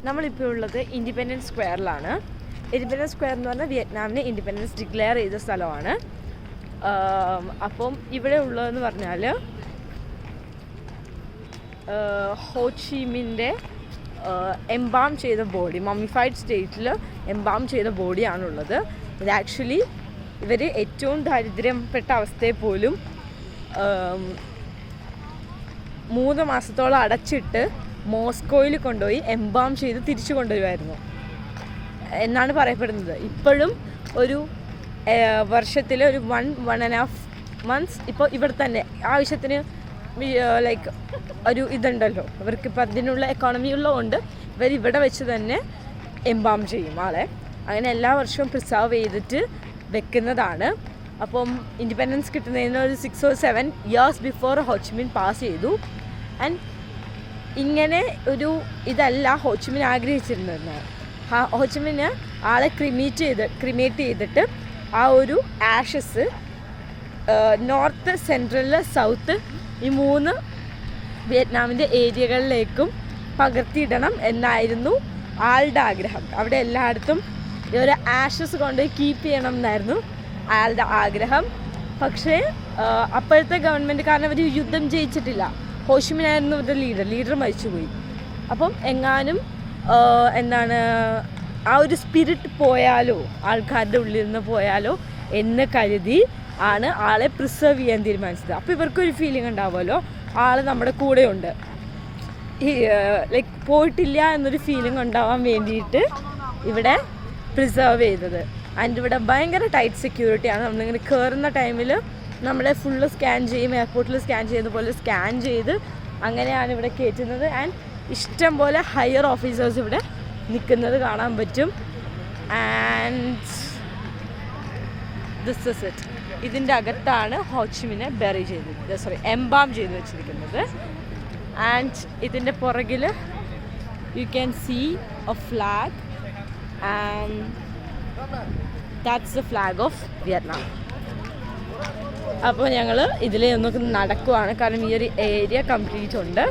നമ്മളിപ്പോൾ ഉള്ളത് independence സ്ക്വയറിലാണ്. Independence square എന്ന് പറഞ്ഞാൽ വിയറ്റ്നാമിന് ഇൻഡിപെൻഡൻസ് ഡിക്ലെയർ ചെയ്ത സ്ഥലമാണ്. അപ്പം ഇവിടെ ഉള്ളതെന്ന് പറഞ്ഞാൽ ഹോച്ചിമിൻ്റെ എംബാം ചെയ്ത ബോഡി, മമ്മിഫൈഡ് സ്റ്റേറ്റിൽ എംബാം ചെയ്ത ബോഡിയാണുള്ളത്. ഇത് ആക്ച്വലി ഇവർ ഏറ്റവും ദാരിദ്ര്യപ്പെട്ട അവസ്ഥയിൽ പോലും 3 മാസത്തോളം അടച്ചിട്ട് മോസ്കോയിൽ കൊണ്ടുപോയി എംബാം ചെയ്ത് തിരിച്ചു കൊണ്ടുവരുമായിരുന്നു എന്നാണ് പറയപ്പെടുന്നത്. ഇപ്പോഴും ഒരു വർഷത്തിൽ ഒരു 1.5 മന്ത്സ് ഇപ്പോൾ ഇവിടെ തന്നെ ആവശ്യത്തിന് ലൈക്ക് ഒരു ഇതുണ്ടല്ലോ, ഇവർക്കിപ്പോൾ അതിനുള്ള എക്കോണമി ഉള്ളതുകൊണ്ട് ഇവരിവിടെ വെച്ച് തന്നെ എംബാം ചെയ്യും ആളെ. അങ്ങനെ എല്ലാ വർഷവും പ്രിസർവ് ചെയ്തിട്ട് വെക്കുന്നതാണ്. അപ്പം ഇൻഡിപെൻഡൻസ് കിട്ടുന്നതിന് ഒരു 6 or 7 years before Ho Chi Minh pass ചെയ്തു. ആൻഡ് ഇങ്ങനെ ഒരു ഇതല്ല ഹോച്ചിമിൻ ആഗ്രഹിച്ചിരുന്നത്. ഹോച്ചിമിന് ആളെ ക്രിമേറ്റ് ചെയ്തിട്ട് ആ ഒരു ആഷസ് നോർത്ത്, സെൻട്രൽ, സൗത്ത് ഈ 3 വിയറ്റ്നാമിൻ്റെ ഏരിയകളിലേക്കും പകർത്തിയിടണം എന്നായിരുന്നു ആളുടെ ആഗ്രഹം. അവിടെ എല്ലായിടത്തും ഈ ഒരു ആഷസ് കൊണ്ട് കീപ്പ് ചെയ്യണം എന്നായിരുന്നു അയാളുടെ ആഗ്രഹം. പക്ഷേ അപ്പോഴത്തെ ഗവൺമെൻറ്, കാരണം അവർ യുദ്ധം ജയിച്ചിട്ടില്ല, ഹോച്ചിമിനായിരുന്നു ഇവരുടെ ലീഡർ മരിച്ചുപോയി. അപ്പം എങ്ങാനും ആ ഒരു സ്പിരിറ്റ് പോയാലോ, ആൾക്കാരുടെ ഉള്ളിൽ നിന്ന് പോയാലോ എന്ന് കരുതി ആണ് ആളെ പ്രിസർവ് ചെയ്യാൻ തീരുമാനിച്ചത്. അപ്പോൾ ഇവർക്കൊരു ഫീലിംഗ് ഉണ്ടാവുമല്ലോ, ആൾ നമ്മുടെ കൂടെയുണ്ട്, ഈ ലൈക്ക് പോയിട്ടില്ല എന്നൊരു ഫീലിംഗ് ഉണ്ടാവാൻ വേണ്ടിയിട്ട് ഇവിടെ പ്രിസർവ് ചെയ്തത്. ആൻഡ് ഇവിടെ ഭയങ്കര ടൈറ്റ് സെക്യൂരിറ്റിയാണ്. നമ്മളിങ്ങനെ കയറുന്ന ടൈമിൽ നമ്മളെ ഫുള്ള് സ്കാൻ ചെയ്യും, എയർപോർട്ടിൽ സ്കാൻ ചെയ്യുന്ന പോലെ സ്കാൻ ചെയ്ത് അങ്ങനെയാണ് ഇവിടെ കയറ്റുന്നത്. ആൻഡ് ഇഷ്ടം പോലെ ഹയർ ഓഫീസേഴ്സ് ഇവിടെ നിൽക്കുന്നത് കാണാൻ പറ്റും. And this is it. ഇതിൻ്റെ അകത്താണ് ഹോച്ചിമിനെ എംബാം ചെയ്ത് വെച്ചിരിക്കുന്നത്. ആൻഡ് ഇതിൻ്റെ പുറകിൽ you can see a flag, and that's the flag of Vietnam. അപ്പോൾ ഞങ്ങൾ ഇതിലേ ഒന്നൊക്കെ നടക്കുവാണ്, കാരണം ഈ ഒരു ഏരിയ കംപ്ലീറ്റ് ഉണ്ട്.